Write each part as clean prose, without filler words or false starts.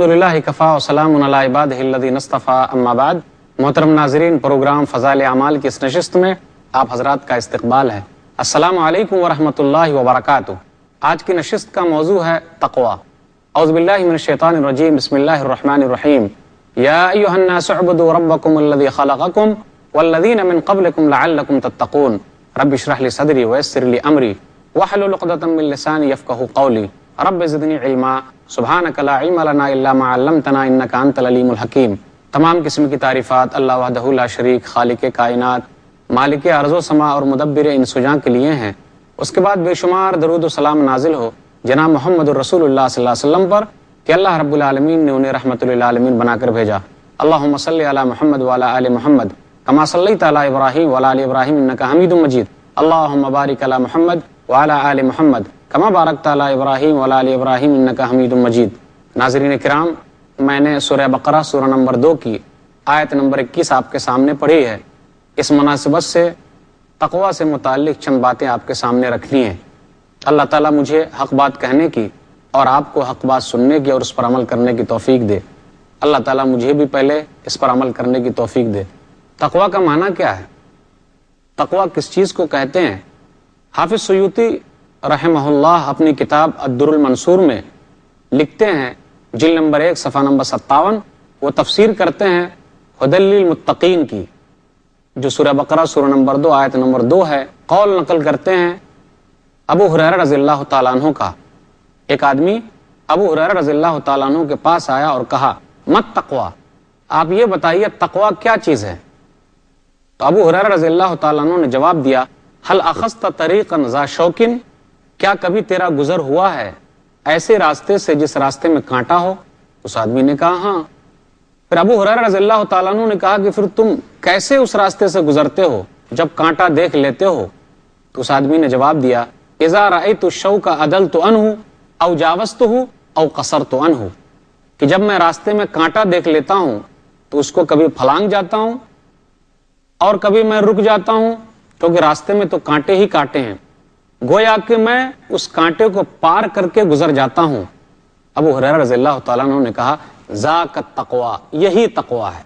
الحمدللہ کفا وسلام علی عبادہ الذین اصطفیٰ اما بعد۔ محترم ناظرین، پروگرام فضائل اعمال کی اس نشست میں آپ حضرات کا استقبال ہے۔ السلام علیکم ورحمۃ اللہ وبرکاتہ۔ آج کی نشست کا موضوع ہے تقوی۔ اعوذ باللہ من الشیطان الرجیم، بسم اللہ الرحمن الرحیم۔ یا ایھا الناس اعبدوا ربکم الذی خلقکم والذین من قبلکم لعلکم تتقون۔ رب اشرح لی صدری ویسر لی امری واحلل عقدۃ من لسانی یفقہوا قولی۔ رب زدنی علما سبحانک لا علم لنا الا ما علمتنا انک انت العلیم الحکیم۔ تمام قسم کی تعریفات اللہ وحدہ لا شریک، خالق کائنات، مالک ارض و سما اور مدبر انس و جاں کے لیے ہیں۔ اس کے بعد بے شمار درود و سلام نازل ہو جناب محمد الرسول اللہ صلی اللہ علیہ وسلم پر کہ اللہ رب العالمین نے انہیں رحمت للعالمین بنا کر بھیجا۔ اللہم صلی علی محمد وعلی آل محمد کما صلیت علی ابراہیم وعلی آل ابراہیم انک حمید مجید۔ اللہم بارک علی محمد وعلی آل محمد کما بارکت علی ابراہیم وعلی آل ابراہیم انک حمید مجید۔ ناظرین کرام، میں نے سورہ بقرہ سورہ نمبر 2 کی آیت نمبر 21 آپ کے سامنے پڑھی ہے۔ اس مناسبت سے تقوی سے متعلق چند باتیں آپ کے سامنے رکھنی ہیں۔ اللہ تعالیٰ مجھے حق بات کہنے کی اور آپ کو حق بات سننے کی اور اس پر عمل کرنے کی توفیق دے۔ اللہ تعالیٰ مجھے بھی پہلے اس پر عمل کرنے کی توفیق دے۔ تقوی کا معنی کیا ہے؟ تقوی کس چیز کو کہتے ہیں؟ حافظ سیوطی رحمہ اللہ اپنی کتاب الدر المنصور میں لکھتے ہیں، جلد نمبر 1 صفحہ نمبر 57، وہ تفسیر کرتے ہیں ھدی للمتقین کی، جو سورہ بقرہ سورہ نمبر 2 آیت نمبر 2 ہے۔ قول نقل کرتے ہیں ابو ہریرہ رضی اللہ تعالیٰ عنہ کا۔ ایک آدمی ابو ہریرہ رضی اللہ تعالیٰ عنہ کے پاس آیا اور کہا، مت تقوی، آپ یہ بتائیے تقوی کیا چیز ہے؟ تو ابو ہریرہ رضی اللہ تعالیٰ عنہ نے جواب دیا، هل اخذت طریقا ذا شوک، کیا کبھی تیرا گزر ہوا ہے ایسے راستے سے جس راستے میں کانٹا ہو؟ اس آدمی نے کہا ہاں۔ پھر ابو ہریرہ رضی اللہ تعالیٰ عنہ نے کہا کہ پھر تم کیسے اس راستے سے گزرتے ہو جب کانٹا دیکھ لیتے ہو؟ تو اس آدمی نے جواب دیا، اذا رأیت الشوک عدلت عنہ او جاوزتہ او قصرت عنہ، کہ جب میں راستے میں کانٹا دیکھ لیتا ہوں تو اس کو کبھی پھلانگ جاتا ہوں اور کبھی میں رک جاتا ہوں، کیونکہ راستے میں تو کانٹے ہی کانٹے ہیں، گویا کہ میں اس کانٹے کو پار کر کے گزر جاتا ہوں۔ ابو ہریرہ رضی اللہ تعالیٰ عنہ نے کہا، ذاک التقوی، یہی تقوی ہے،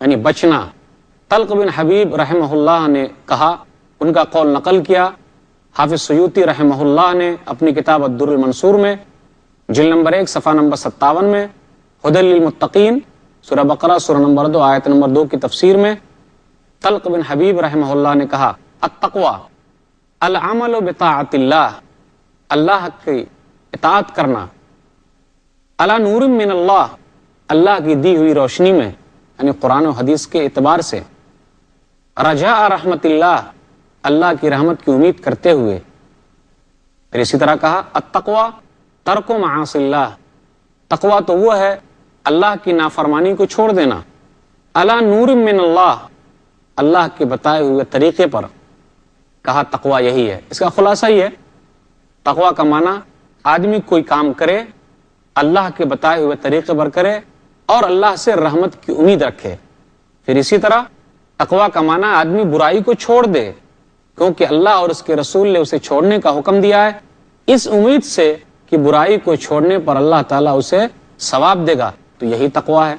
یعنی بچنا۔ طلق بن حبیب رحمہ اللہ نے کہا، ان کا قول نقل کیا حافظ سیوطی رحمہ اللہ نے اپنی کتاب الدر المنصور میں جلد نمبر 1 صفحہ نمبر 57 میں ھدی للمتقین سورہ بقرہ سورہ نمبر 2 آیت نمبر 2 کی تفسیر میں طلق بن حبیب رحمہ اللہ نے کہا، التقوی العمل بطاعت اللہ، اللہ کی اطاعت کرنا، علی نور من اللہ، اللہ کی دی ہوئی روشنی میں، یعنی قرآن و حدیث کے اعتبار سے، رجاء رحمت اللہ، اللہ کی رحمت کی امید کرتے ہوئے۔ پھر اسی طرح کہا، التقوی ترک معاصی اللہ، تقوی تو وہ ہے اللہ کی نافرمانی کو چھوڑ دینا، علی نور من اللہ، اللہ کے بتائے ہوئے طریقے پر۔ کہا تقوی یہی ہے۔ اس کا خلاصہ یہ ہے، تقوی کا معنی آدمی کوئی کام کرے اللہ کے بتائے ہوئے طریقے پر کرے اور اللہ سے رحمت کی امید رکھے۔ پھر اسی طرح تقوی کا معنی آدمی برائی کو چھوڑ دے، کیونکہ اللہ اور اس کے رسول نے اسے چھوڑنے کا حکم دیا ہے، اس امید سے کہ برائی کو چھوڑنے پر اللہ تعالیٰ اسے ثواب دے گا، تو یہی تقوی ہے۔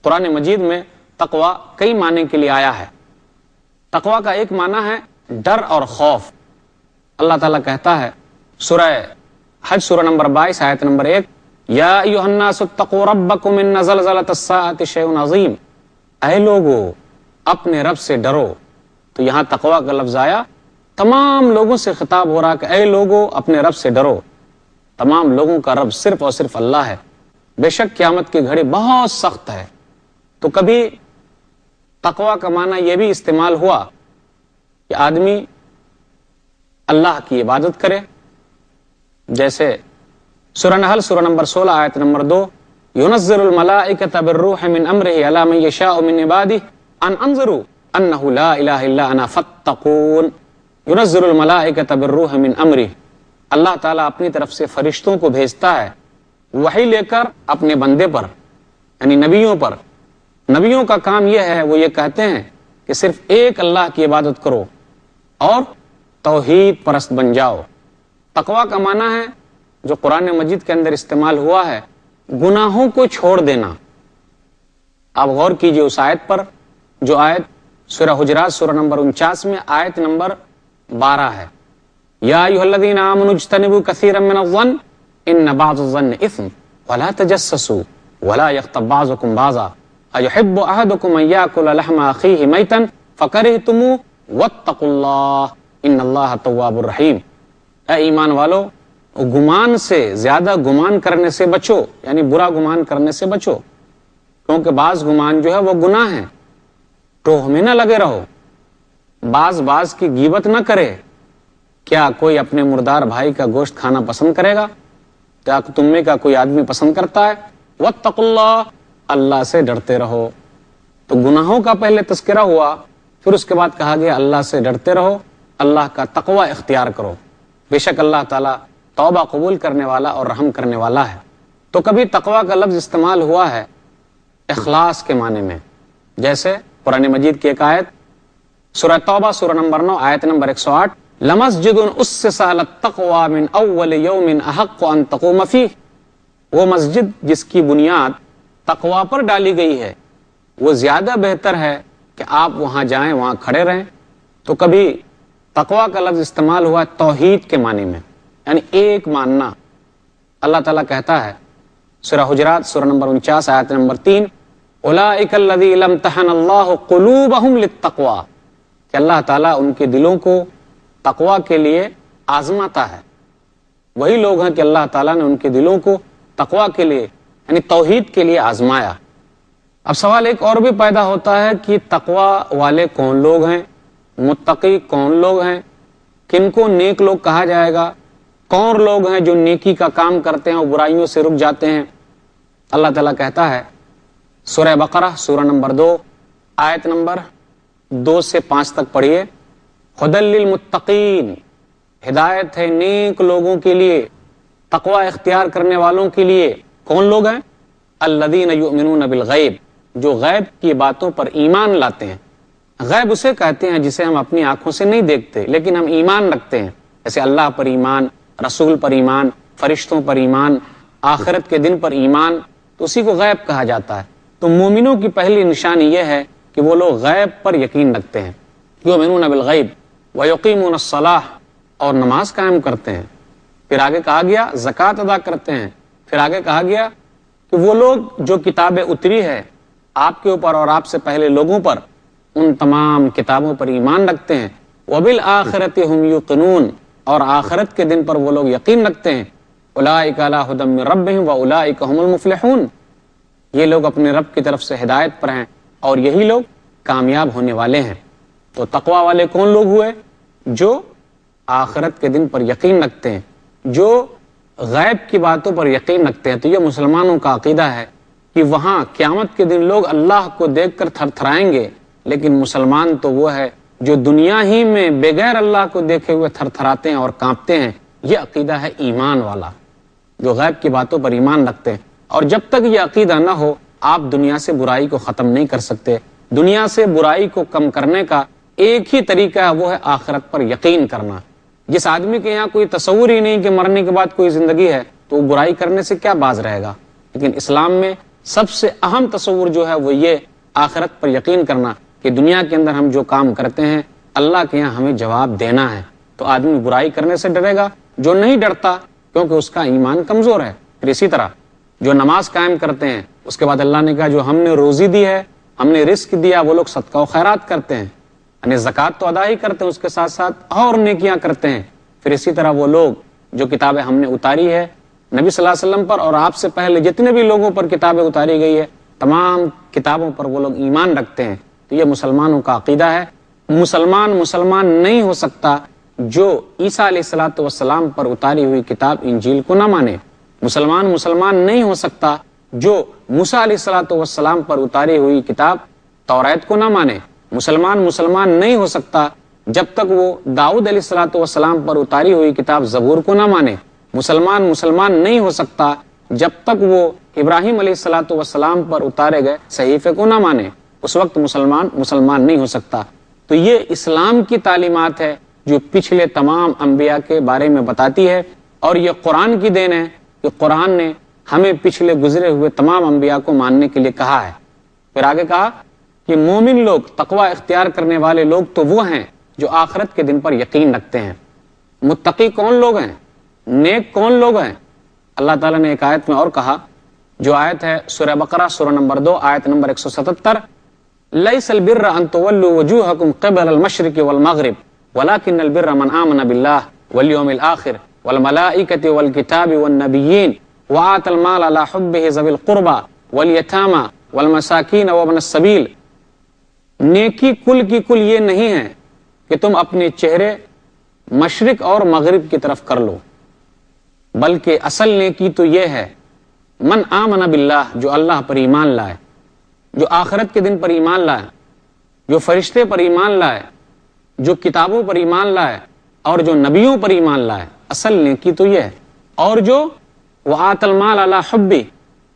قرآن مجید میں تقوی کئی معنی کے لیے آیا ہے۔ تقوی کا ایک معنی ہے ڈر اور خوف۔ اللہ تعالیٰ کہتا ہے سورہ حج سورہ نمبر 22 آیت نمبر 1، یا ایھا الناس اتقوا ربکم ان زلزلۃ الساعۃ شیء عظیم، اے لوگو اپنے رب سے ڈرو۔ تو یہاں تقوی کا لفظ آیا، تمام لوگوں سے خطاب ہو رہا کہ اے لوگو اپنے رب سے ڈرو۔ تمام لوگوں کا رب صرف اور صرف اللہ ہے۔ بے شک قیامت کی گھڑی بہت سخت ہے۔ تو کبھی تقوی کا معنی یہ بھی استعمال ہوا کہ آدمی اللہ کی عبادت کرے، جیسے سورہ نحل سورہ نمبر 16 آیت نمبر 2، ينزل الملائکۃ بالروح من امرہ علی من یشاء من عبادہ ان انذروا انہ لا الہ الا انا فاتقون۔ ينزل الملائکۃ بالروح من امرہ، اللہ تعالیٰ اپنی طرف سے فرشتوں کو بھیجتا ہے وحی لے کر اپنے بندے پر، یعنی نبیوں پر۔ نبیوں کا کام یہ ہے، وہ یہ کہتے ہیں کہ صرف ایک اللہ کی عبادت کرو اور توحید پرست بن جاؤ۔ تقوی کا معنی ہے جو قرآن مجید کے اندر استعمال ہوا ہے، گناہوں کو چھوڑ دینا. آپ غور کیجئے اس آیت پر جو آیت سورہ حجرات سورہ نمبر 49 میں آیت نمبر 12 ہے. یا ایھا الذین آمنوا اجتنبوا کثیرا من الظن ان بعض الظن اثم ولا تجسسوا ولا یغتب بعضکم بعضا ایحب احدکم ان یاکل لحم اخیہ میتا فکرہتموہ واتقوا اللہ ان اللہ تواب الرحیم. اے ایمان والو، گمان سے، زیادہ گمان کرنے سے بچو، یعنی برا گمان کرنے سے بچو، کیونکہ بعض گمان جو ہے وہ گناہ ہیں. ٹوہ میں نہ لگے رہو، بعض کی غیبت نہ کرے. کیا کوئی اپنے مردار بھائی کا گوشت کھانا پسند کرے گا؟ کیا تم میں کا کوئی آدمی پسند کرتا ہے؟ واتقوا اللہ، اللہ سے ڈرتے رہو. تو گناہوں کا پہلے تذکرہ ہوا، پھر اس کے بعد کہا گیا اللہ سے ڈرتے رہو، اللہ کا تقوی اختیار کرو. بے شک اللہ تعالیٰ توبہ قبول کرنے والا اور رحم کرنے والا ہے. تو کبھی تقوی کا لفظ استعمال ہوا ہے اخلاص کے معنی میں، جیسے قرآن مجید کی ایک آیت سورہ توبہ سورہ نمبر 9 آیت نمبر 108 لمسجد اسس علی التقوی من اول یوم احق ان تقوم فیہ. وہ مسجد جس کی بنیاد تقوی پر ڈالی گئی ہے وہ زیادہ بہتر ہے کہ آپ وہاں جائیں، وہاں کھڑے رہیں. تو کبھی تقوی کا لفظ استعمال ہوا توحید کے معنی میں، یعنی ایک ماننا. اللہ تعالیٰ کہتا ہے سورہ حجرات سورہ نمبر 49 آیت نمبر 3 اولئک الذین امتحن اللہ قلوبہم للتقوی، کہ اللہ تعالیٰ ان کے دلوں کو تقوی کے لیے آزماتا ہے. وہی لوگ ہیں کہ اللہ تعالیٰ نے ان کے دلوں کو تقوی کے لیے یعنی توحید کے لیے آزمایا. اب سوال ایک اور بھی پیدا ہوتا ہے کہ تقوی والے کون لوگ ہیں، متقی کون لوگ ہیں، کن کو نیک لوگ کہا جائے گا، کون لوگ ہیں جو نیکی کا کام کرتے ہیں اور برائیوں سے رک جاتے ہیں. اللہ تعالیٰ کہتا ہے سورہ بقرہ سورہ نمبر 2 آیت نمبر 2 سے 5 تک پڑھیے. ھدی للمتقین، ہدایت ہے نیک لوگوں کے لیے، تقوی اختیار کرنے والوں کے لیے. کون لوگ ہیں؟ الذین یؤمنون بالغیب، جو غیب کی باتوں پر ایمان لاتے ہیں. غیب اسے کہتے ہیں جسے ہم اپنی آنکھوں سے نہیں دیکھتے لیکن ہم ایمان رکھتے ہیں، جیسے اللہ پر ایمان، رسول پر ایمان، فرشتوں پر ایمان، آخرت کے دن پر ایمان. تو اسی کو غیب کہا جاتا ہے. تو مومنوں کی پہلی نشانی یہ ہے کہ وہ لوگ غیب پر یقین رکھتے ہیں. یؤمنون بالغیب ویقیمون الصلاۃ، اور نماز قائم کرتے ہیں. پھر آگے کہا گیا زکوٰۃ ادا کرتے ہیں. پھر آگے کہا گیا کہ وہ لوگ جو کتابیں اتری ہے آپ کے اوپر اور آپ سے پہلے لوگوں پر، ان تمام کتابوں پر ایمان رکھتے ہیں. وبالآخرۃ ھم یوقنون، اور آخرت کے دن پر وہ لوگ یقین رکھتے ہیں. اولئک علی ھدی من ربہم واولئک ھم المفلحون، یہ لوگ اپنے رب کی طرف سے ہدایت پر ہیں اور یہی لوگ کامیاب ہونے والے ہیں. تو تقوی والے کون لوگ ہوئے؟ جو آخرت کے دن پر یقین رکھتے ہیں، جو غیب کی باتوں پر یقین رکھتے ہیں. تو یہ مسلمانوں کا عقیدہ ہے کہ وہاں قیامت کے دن لوگ اللہ کو دیکھ کر تھر تھرائیں گے، لیکن مسلمان تو وہ ہے جو دنیا ہی میں بغیر اللہ کو دیکھے ہوئے تھر تھراتے ہیں اور کانپتے ہیں. یہ عقیدہ ہے ایمان والا، جو غیب کی باتوں پر ایمان رکھتے ہیں. اور جب تک یہ عقیدہ نہ ہو آپ دنیا سے برائی کو ختم نہیں کر سکتے. دنیا سے برائی کو کم کرنے کا ایک ہی طریقہ ہے، وہ ہے آخرت پر یقین کرنا. جس آدمی کے یہاں کوئی تصور ہی نہیں کہ مرنے کے بعد کوئی زندگی ہے تو وہ برائی کرنے سے کیا باز رہے گا. لیکن اسلام میں سب سے اہم تصور جو ہے وہ یہ آخرت پر یقین کرنا کہ دنیا کے اندر ہم جو کام کرتے ہیں اللہ کے یہاں ہمیں جواب دینا ہے. تو آدمی برائی کرنے سے ڈرے گا، جو نہیں ڈرتا کیونکہ اس کا ایمان کمزور ہے. پھر اسی طرح جو نماز قائم کرتے ہیں، اس کے بعد اللہ نے کہا جو ہم نے روزی دی ہے، ہم نے رزق دیا، وہ لوگ صدقہ و خیرات کرتے ہیں، یعنی زکوٰۃ تو ادا ہی کرتے ہیں، اس کے ساتھ ساتھ اور نیکیاں کرتے ہیں. پھر اسی طرح وہ لوگ جو کتابیں ہم نے اتاری ہے نبی صلی اللہ علیہ وسلم پر اور آپ سے پہلے جتنے بھی لوگوں پر کتابیں اتاری گئی ہے، تمام کتابوں پر وہ لوگ ایمان رکھتے ہیں. تو یہ مسلمانوں کا عقیدہ ہے. مسلمان نہیں ہو سکتا جو عیسیٰ علیہ الصلوۃ والسلام پر اتاری ہوئی کتاب انجیل کو نہ مانے. مسلمان نہیں ہو سکتا جو موسیٰ علیہ الصلوۃ والسلام پر اتاری ہوئی کتاب توریت کو نہ مانے. مسلمان نہیں ہو سکتا جب تک وہ داؤد علیہ الصلوۃ والسلام پر اتاری ہوئی کتاب زبور کو نہ مانے. مسلمان نہیں ہو سکتا جب تک وہ ابراہیم علیہ الصلوۃ والسلام پر اتارے گئے صحیفے کو نہ مانے. اس وقت مسلمان نہیں ہو سکتا. تو یہ اسلام کی تعلیمات ہے جو پچھلے تمام انبیاء کے بارے میں بتاتی ہے. اور یہ قرآن کی دین ہے کہ قرآن نے ہمیں پچھلے گزرے ہوئے تمام انبیاء کو ماننے کے لیے کہا ہے۔ پھر آگے کہا کہ مومن لوگ، تقوی اختیار کرنے والے لوگ تو وہ ہیں جو آخرت کے دن پر یقین رکھتے ہیں۔ متقی کون لوگ ہیں؟ نیک کون لوگ ہیں؟ اللہ تعالیٰ نے ایک آیت میں اور کہا، جو آیت ہے سورہ بقرہ سورہ نمبر 2 آیت نمبر 177، لیس البر ان تولوا وجوہکم قبل المشرق والمغرب ولکن البر من آمن باللہ والیوم الآخر والملائکۃ والکتاب والنبیین وآت المال علی حبہ ذوی القربى والیتامى والمساکین وابن السبیل۔ نیکی کل کی کل یہ نہیں ہے کہ تم اپنے چہرے مشرق اور مغرب کی طرف کر لو، بلکہ اصل نیکی تو یہ ہے من آمن باللہ، جو اللہ پر ایمان لائے، جو آخرت کے دن پر ایمان لائے، جو فرشتے پر ایمان لائے، جو کتابوں پر ایمان لائے اور جو نبیوں پر ایمان لائے، اصل نیکی تو یہ ہے۔ اور جو وآت المال علی حبہ،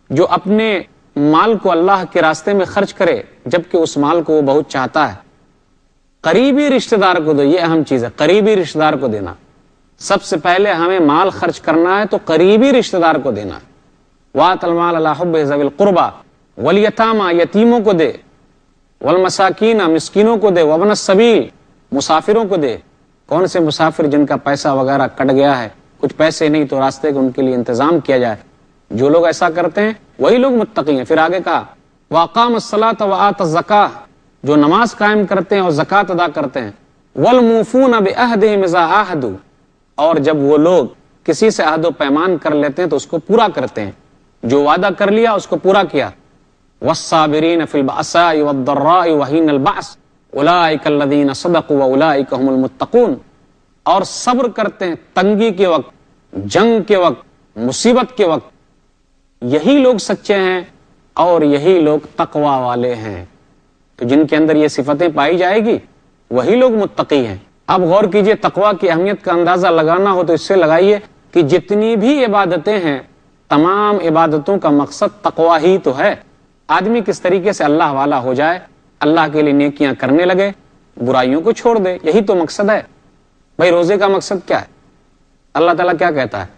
جو اپنے مال کو اللہ کے راستے میں خرچ کرے جبکہ اس مال کو وہ بہت چاہتا ہے۔ قریبی رشتہ دار کو دو، یہ اہم چیز ہے، قریبی رشتہ دار کو دینا۔ سب سے پہلے ہمیں مال خرچ کرنا ہے تو قریبی رشتہ دار کو دینا ہے۔ وآت المال علی حبہ ذوی القربى والیتامى، یتیموں کو دے، والمساکین، مسکینوں کو دے، وابن السبیل، مسافروں کو دے۔ کون سے مسافر جن کا پیسہ وغیرہ کٹ گیا ہے، کچھ پیسے نہیں تو راستے کو ان کے لیے انتظام کیا جائے، جو لوگ ایسا کرتے ہیں وہی لوگ متقی ہیں۔ پھر آگے کہا واقام الصلاۃ وآت الزکاۃ، جو نماز قائم کرتے ہیں اور زکوٰۃ ادا کرتے ہیں، والموفون بعہدہم اذا عاہدوا، اور جب وہ لوگ کسی سے عہد و پیمان کر لیتے ہیں تو اس کو پورا کرتے ہیں، جو وعدہ کر لیا اس کو پورا کیا۔ والصابرین فی البأساء والضراء وحین البعث اولئک الذین صدقوا واولئک هم المتقون، اور صبر کرتے ہیں تنگی کے وقت، جنگ کے وقت، مصیبت کے وقت، یہی لوگ سچے ہیں اور یہی لوگ تقوی والے ہیں۔ تو جن کے اندر یہ صفتیں پائی جائے گی وہی لوگ متقی ہیں۔ اب غور کیجئے، تقوی کی اہمیت کا اندازہ لگانا ہو تو اس سے لگائیے کہ جتنی بھی عبادتیں ہیں، تمام عبادتوں کا مقصد تقوی ہی تو ہے۔ آدمی کس طریقے سے اللہ والا ہو جائے، اللہ کے لیے نیکیاں کرنے لگے، برائیوں کو چھوڑ دے، یہی تو مقصد ہے۔ بھائی روزے کا مقصد کیا ہے؟ اللہ تعالیٰ کیا کہتا ہے؟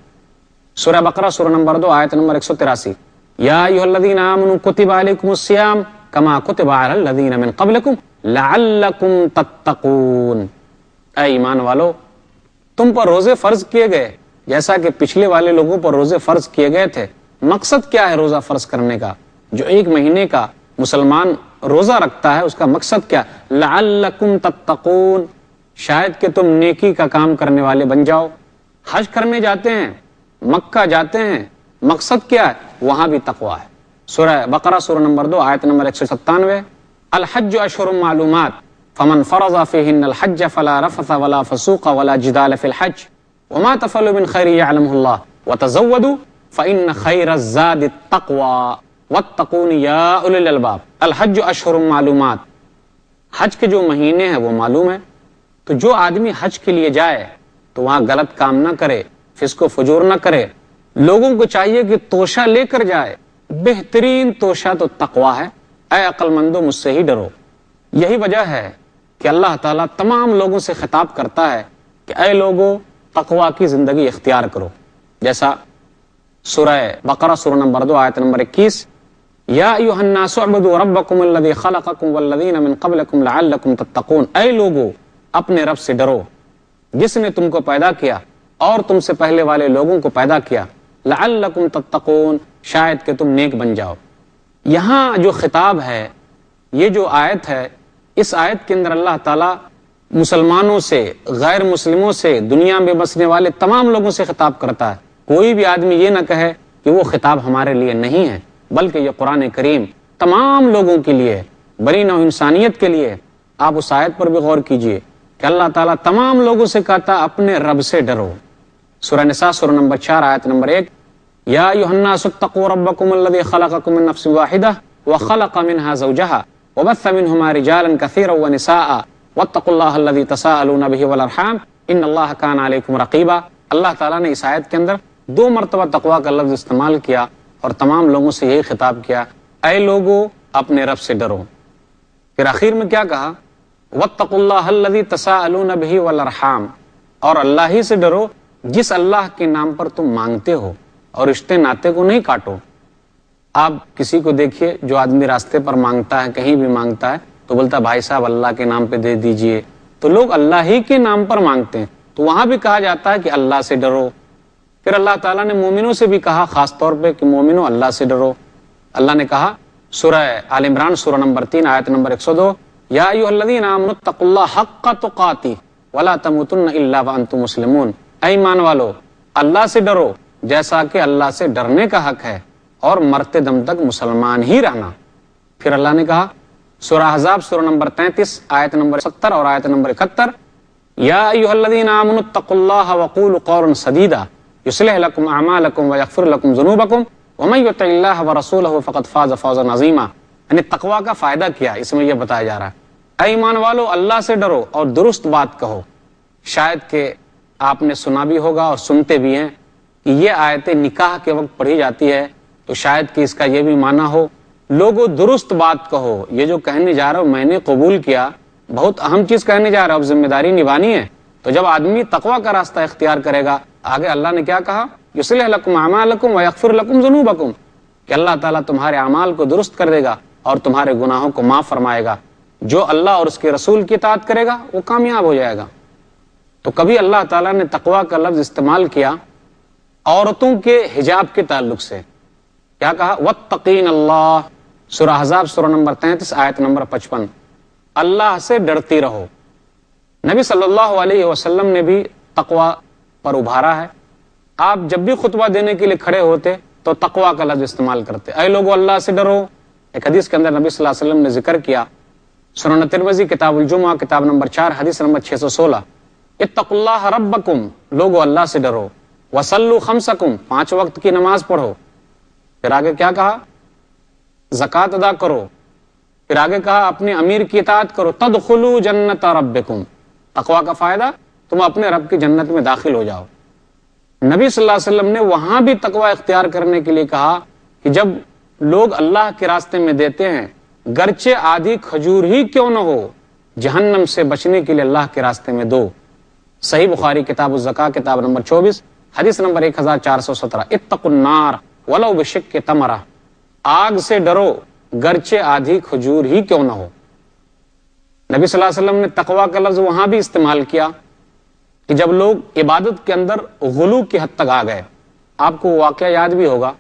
سورہ بقرہ سورہ نمبر 2 آیت نمبر 183، یا ایھا الذین آمنوا کتب علیکم الصیام کما کتب علی الذین من قبلکم لعلکم تتقون۔ اے ایمان والو، تم پر روزے فرض کیے گئے جیسا کہ پچھلے والے لوگوں پر روزے فرض کیے گئے تھے۔ مقصد کیا ہے روزہ فرض کرنے کا؟ جو ایک مہینے کا مسلمان روزہ رکھتا ہے اس کا مقصد کیا؟ لعلکم تتقون، شاید کہ تم نیکی کا کام کرنے والے بن جاؤ۔ حج کرنے جاتے ہیں، مکہ جاتے ہیں، مقصد کیا ہے؟ وہاں بھی تقوی ہے۔ سورہ بقرہ سورہ نمبر 2 آیت نمبر 197، الحج اشہر معلومات فمن فرض فیہن الحج فلا رفث ولا فسوق ولا جدال فی الحج وما تفعلوا من خیر یعلمہ اللہ وتزودوا فإن خیر الزاد التقوی واتقون یا اولی الالباب۔ الحج اشہر معلومات، حج کے جو مہینے ہیں وہ معلوم ہے، تو جو آدمی حج کے لیے جائے تو وہاں غلط کام نہ کرے، فسق و فجور نہ کرے۔ لوگوں کو چاہیے کہ توشہ لے کر جائے، بہترین توشہ تو تقوی ہے۔ اے عقل مندو، مجھ سے ہی ڈرو۔ یہی وجہ ہے کہ اللہ تعالیٰ تمام لوگوں سے خطاب کرتا ہے کہ اے لوگو، تقوی کی زندگی اختیار کرو، جیسا سورہ بقرہ سورہ نمبر 2 آیت نمبر 21، یا ایھا الناس اعبدوا ربکم الذی خلقکم والذین من قبلکم لعلکم تتقون۔ اے لوگو، اپنے رب سے ڈرو جس نے تم کو پیدا کیا اور تم سے پہلے والے لوگوں کو پیدا کیا، لعلکم تتقون، شاید کہ تم نیک بن جاؤ۔ یہاں جو خطاب ہے، یہ جو آیت ہے، اس آیت کے اندر اللہ تعالیٰ مسلمانوں سے، غیر مسلموں سے، دنیا میں بسنے والے تمام لوگوں سے خطاب کرتا ہے۔ کوئی بھی آدمی یہ نہ کہے کہ وہ خطاب ہمارے لیے نہیں ہے، بلکہ یہ قرآن کریم تمام لوگوں کے لیے، بنی نوع انسانیت کے لیے۔ آپ اس آیت پر بھی غور کیجئے کہ اللہ تعالیٰ تمام لوگوں سے کہتا اپنے رب سے ڈرو۔ سورہ نساء سورہ نمبر 4 آیت نمبر 1، یا ایھا الناس اتقوا ربکم الذی خلقکم من نفس واحدہ وخلق منها زوجہا وبث منہما رجالا کثیرا ونساء واتقوا اللہ الذی تساءلون بہ والارحام ان اللہ کان علیکم رقیبا۔ اللہ تعالیٰ نے اس آیت کے اندر 2 مرتبہ تقوی کا لفظ استعمال کیا اور تمام لوگوں سے یہی خطاب کیا، اے لوگو، اپنے رب سے ڈرو۔ پھر آخر میں کیا کہا؟ واتقوا اللہ الذی تساءلون بہ والارحام، اور اللہ ہی سے ڈرو جس اللہ کے نام پر تم مانگتے ہو اور رشتے ناطے کو نہیں کاٹو۔ آپ کسی کو دیکھیے جو آدمی راستے پر مانگتا ہے، کہیں بھی مانگتا ہے تو بولتا بھائی صاحب اللہ کے نام پہ دے دیجئے، تو لوگ اللہ ہی کے نام پر مانگتے ہیں، تو وہاں بھی کہا جاتا ہے کہ اللہ سے ڈرو۔ پھر اللہ تعالیٰ نے مومنوں سے بھی کہا خاص طور پہ کہ مومنوں اللہ سے ڈرو۔ اللہ نے کہا سورہ آل عمران سورہ نمبر 3 آیت نمبر 102، یا ایھا الذین آمنوا اتقوا اللہ حق تقاتہ ولا تموتن الا وانتم مسلمون، اے ایمان والو اللہ سے ڈرو جیسا کہ اللہ سے ڈرنے کا حق ہے، اور مرتے دم تک مسلمان ہی رہنا۔ پھر اللہ نے کہا سورہ احزاب سورہ نمبر 33 آیت نمبر 70 اور آیت نمبر 71، یا ایھا الذین آمنوا اتقوا اللہ وقولوا قولا سدیدا یصلح لکم اعمالکم ویغفر لکم ذنوبکم ومن یطع اللہ ورسولہ فقد فاز فوزا عظیما۔ یعنی تقویٰ کا فائدہ کیا اس میں یہ بتایا جا رہا ہے، اے ایمان والو اللہ سے ڈرو اور درست بات کہو۔ شاید کہ آپ نے سنا بھی ہوگا اور سنتے بھی ہیں کہ یہ آیتیں نکاح کے وقت پڑھی جاتی ہے، تو شاید کہ اس کا یہ بھی معنی ہو لوگوں درست بات کہو، یہ جو کہنے جا رہا ہوں میں نے قبول کیا، بہت اہم چیز کہنے جا رہا ہوں، اب ذمہ داری نبھانی ہے۔ تو جب آدمی تقویٰ کا راستہ اختیار کرے گا، آگے اللہ نے کیا کہا، یصلح لکم اعمالکم ویغفر لکم ذنوبکم، کہ اللہ تعالیٰ تمہارے اعمال کو درست کر دے گا اور تمہارے گناہوں کو معاف فرمائے گا۔ جو اللہ اور اس کے رسول کی اطاعت کرے گا وہ کامیاب ہو جائے گا۔ تو کبھی اللہ تعالیٰ نے تقویٰ کا لفظ استعمال کیا عورتوں کے حجاب کے تعلق سے، کیا کہا، واتقین اللہ، سورہ احزاب سورہ نمبر 33 آیت نمبر 55، اللہ سے ڈرتی رہو۔ نبی صلی اللہ علیہ وسلم نے بھی تقویٰ پر ابھارا ہے۔ آپ جب بھی خطبہ دینے کے لیے کھڑے ہوتے تو تقویٰ کا لفظ استعمال کرتے، اے لوگو اللہ سے ڈرو۔ ایک حدیث کے اندر نبی صلی اللہ علیہ وسلم نے ذکر کیا، سنن ترمذی کتاب الجمعہ کتاب نمبر 4 حدیث نمبر 616، اتقوا اللہ ربکم، لوگو اللہ سے ڈرو، وصلوا خمسکم، 5 وقت کی نماز پڑھو۔ پھر آگے کیا کہا، زکوٰۃ ادا کرو۔ پھر آگے کہا اپنے امیر کی اطاعت کرو، تدخلوا جنت ربکم، تقویٰ کا فائدہ تم اپنے رب کی جنت میں داخل ہو جاؤ۔ نبی صلی اللہ علیہ وسلم نے وہاں بھی تقویٰ اختیار کرنے کے لیے کہا کہ جب لوگ اللہ کے راستے میں دیتے ہیں، گرچہ آدھی کھجور ہی کیوں نہ ہو، جہنم سے بچنے کے لیے اللہ کے راستے میں دو۔ صحیح بخاری کتاب الزکاة کتاب نمبر 24 حدیث نمبر 1417، اتقوا النار ولو بشق تمرہ، آگ سے ڈرو گرچہ آدھی کھجور ہی کیوں نہ ہو۔ نبی صلی اللہ علیہ وسلم نے تقویٰ کا لفظ وہاں بھی استعمال کیا کہ جب لوگ عبادت کے اندر غلو کی حد تک آ گئے۔ آپ کو واقعہ یاد بھی ہوگا،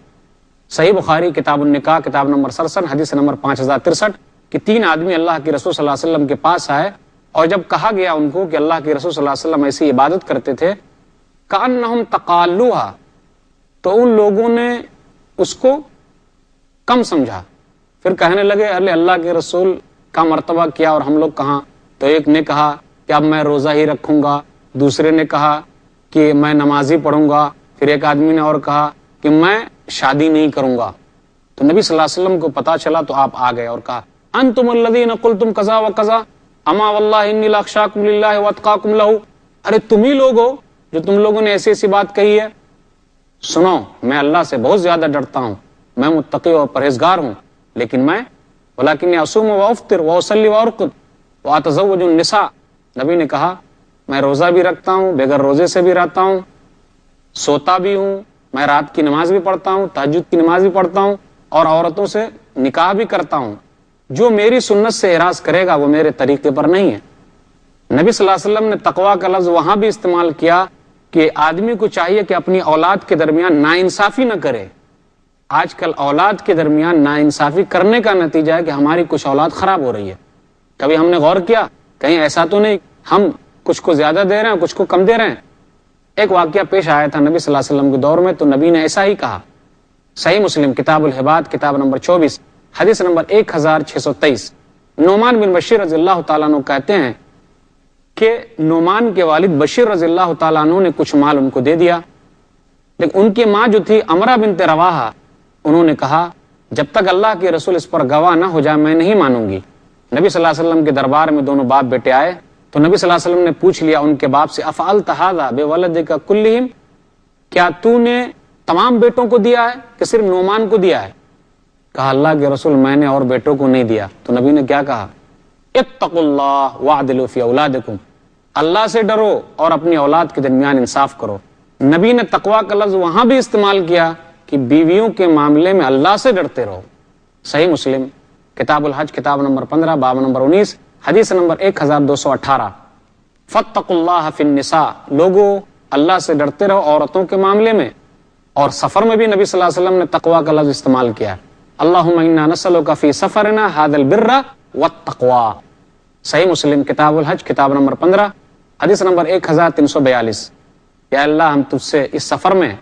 صحیح بخاری کتاب النکاح کتاب نمبر 67 حدیث نمبر 5063، کہ 3 آدمی اللہ کے رسول صلی اللہ علیہ وسلم کے پاس آئے، اور جب کہا گیا ان کو کہ اللہ کے رسول صلی اللہ علیہ وسلم ایسی عبادت کرتے تھے کأنہم تقالوہا، تو ان لوگوں نے اس کو کم سمجھا، پھر کہنے لگے ارے اللہ کے رسول کا مرتبہ کیا اور ہم لوگ کہاں۔ تو ایک نے کہا کہ اب میں روزہ ہی رکھوں گا، دوسرے نے کہا کہ میں نماز ہی پڑھوں گا، پھر ایک آدمی نے اور کہا کہ میں شادی نہیں کروں گا۔ تو نبی صلی اللہ علیہ وسلم کو پتا چلا تو آپ آ گئے اور کہا انتم الذین قلتم کذا و کذا اما واللہ انی لاخشاکم للہ واتقاکم لہ، ارے تم ہی لوگ ہو جو تم لوگوں نے ایسی ایسی بات کہی ہے، سنو میں اللہ سے بہت زیادہ ڈرتا ہوں، میں متقی اور پرہیزگار ہوں، لیکن میں ولکنی اصوم و افطر و اصلی و ارقد و اتزوج النساء، نبی نے کہا میں روزہ بھی رکھتا ہوں، بغیر روزے سے بھی رہتا ہوں، سوتا بھی ہوں، میں رات کی نماز بھی پڑھتا ہوں، تہجد کی نماز بھی پڑھتا ہوں، اور عورتوں سے نکاح بھی کرتا ہوں۔ جو میری سنت سے اعراض کرے گا وہ میرے طریقے پر نہیں ہے۔ نبی صلی اللہ علیہ وسلم نے تقویٰ کا لفظ وہاں بھی استعمال کیا کہ آدمی کو چاہیے کہ اپنی اولاد کے درمیان ناانصافی نہ کرے۔ آج کل اولاد کے درمیان ناانصافی کرنے کا نتیجہ ہے کہ ہماری کچھ اولاد خراب ہو رہی ہے۔ کبھی ہم نے غور کیا کہیں ایسا تو نہیں ہم کچھ کو زیادہ دے رہے ہیں کچھ کو کم دے رہے ہیں؟ ایک واقعہ پیش آیا تھا نبی صلی اللہ علیہ وسلم کے دور میں، تو نبی نے ایسا ہی کہا۔ صحیح مسلم کتاب الہبات کتاب نمبر 24 حدیث نمبر 1623، نعمان بن بشیر رضی اللہ تعالیٰ عنہ کہتے ہیں کہ نعمان کے والد بشیر رضی اللہ تعالیٰ عنہ نے کچھ مال ان کو دے دیا، لیکن ان کی ماں جو تھی امرہ بنت رواحہ، انہوں نے کہا جب تک اللہ کے رسول اس پر گواہ نہ ہو جائے میں نہیں مانوں گی۔ نبی صلی اللہ علیہ وسلم کے دربار میں دونوں باپ بیٹے آئے تو نبی صلی اللہ علیہ وسلم نے پوچھ لیا ان کے باپ سے افعلت ھذا بولدک کلہم، کیا تو نے تمام بیٹوں کو دیا ہے کہ صرف نعمان کو دیا ہے؟ کہا اللہ کے رسول میں نے اور بیٹوں کو نہیں دیا۔ تو نبی نے کیا کہا، اتقوا اللہ واعدلوا فی اولادکم، اللہ سے ڈرو اور اپنی اولاد کے درمیان انصاف کرو۔ نبی نے تقویٰ کا لفظ وہاں بھی استعمال کیا کہ بیویوں کے معاملے میں اللہ سے ڈرتے رہو۔ صحیح مسلم کتاب الحج کتاب نمبر 15 باب نمبر 19 حدیث نمبر 1218۔ فاتقوا اللہ فی النساء، لوگو اللہ سے ڈرتے رہو عورتوں کے معاملے میں۔ اور سفر میں بھی نبی صلی اللہ علیہ وسلم نے تقوی کا لفظ استعمال کیا، اللہم انا نسألک فی سفرنا ھذا البر والتقوی۔ صحیح مسلم کتاب الحج کتاب نمبر 15 حدیث نمبر 1342۔ یا اللہ ہم تجھ سے اس سفر میں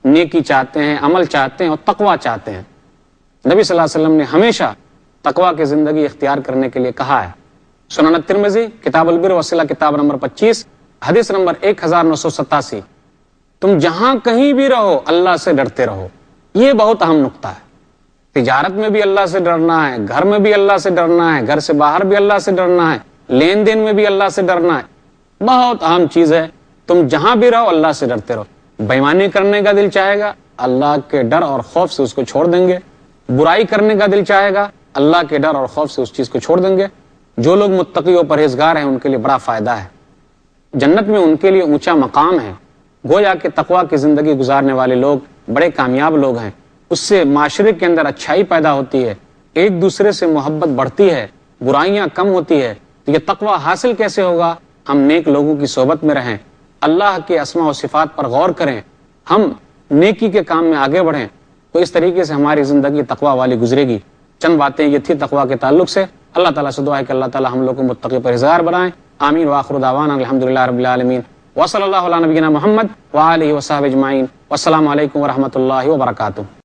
نیکی چاہتے ہیں، عمل چاہتے ہیں اور تقوی چاہتے ہیں۔ نبی صلی اللہ علیہ وسلم نے ہمیشہ تقوی کی زندگی اختیار کرنے کے لیے کہا ہے۔ سنن الترمذی کتاب البر والصلہ کتاب نمبر 25 حدیث نمبر 1987۔ تم جہاں کہیں بھی رہو اللہ سے ڈرتے رہو۔ یہ بہت اہم نقطہ ہے۔ تجارت میں بھی اللہ سے ڈرنا ہے، گھر میں بھی اللہ سے ڈرنا ہے، گھر سے باہر بھی اللہ سے ڈرنا ہے، لین دین میں بھی اللہ سے ڈرنا ہے۔ بہت اہم چیز ہے، تم جہاں بھی رہو اللہ سے ڈرتے رہو۔ بے ایمانی کرنے کا دل چاہے گا، اللہ کے ڈر اور خوف سے اس کو چھوڑ دیں گے۔ برائی کرنے کا دل چاہے گا، اللہ کے ڈر اور خوف سے اس چیز کو چھوڑ دیں گے۔ جو لوگ متقی و پرہیزگار ہیں ان کے لیے بڑا فائدہ ہے، جنت میں ان کے لیے اونچا مقام ہے۔ گویا کہ تقوی کی زندگی گزارنے والے لوگ بڑے کامیاب لوگ ہیں۔ اس سے معاشرے کے اندر اچھائی پیدا ہوتی ہے، ایک دوسرے سے محبت بڑھتی ہے، برائیاں کم ہوتی ہے۔ تو یہ تقوی حاصل کیسے ہوگا؟ ہم نیک لوگوں کی صحبت میں رہیں، اللہ کے اسماء و صفات پر غور کریں، ہم نیکی کے کام میں آگے بڑھیں، تو اس طریقے سے ہماری زندگی تقوی والی گزرے گی۔ چند باتیں یہ تھی تقوی کے تعلق سے۔ اللہ تعالیٰ سے دعا ہے کہ اللہ تعالیٰ ہم لوگ کو متقی پرہیزگار بنائیں۔ آمین وآخر دعوانا الحمدللہ رب العالمین وصلی اللہ علی نبینا محمد وآلہ وصحبہ اجمعین۔ والسلام علیکم ورحمۃ اللہ وبرکاتہ۔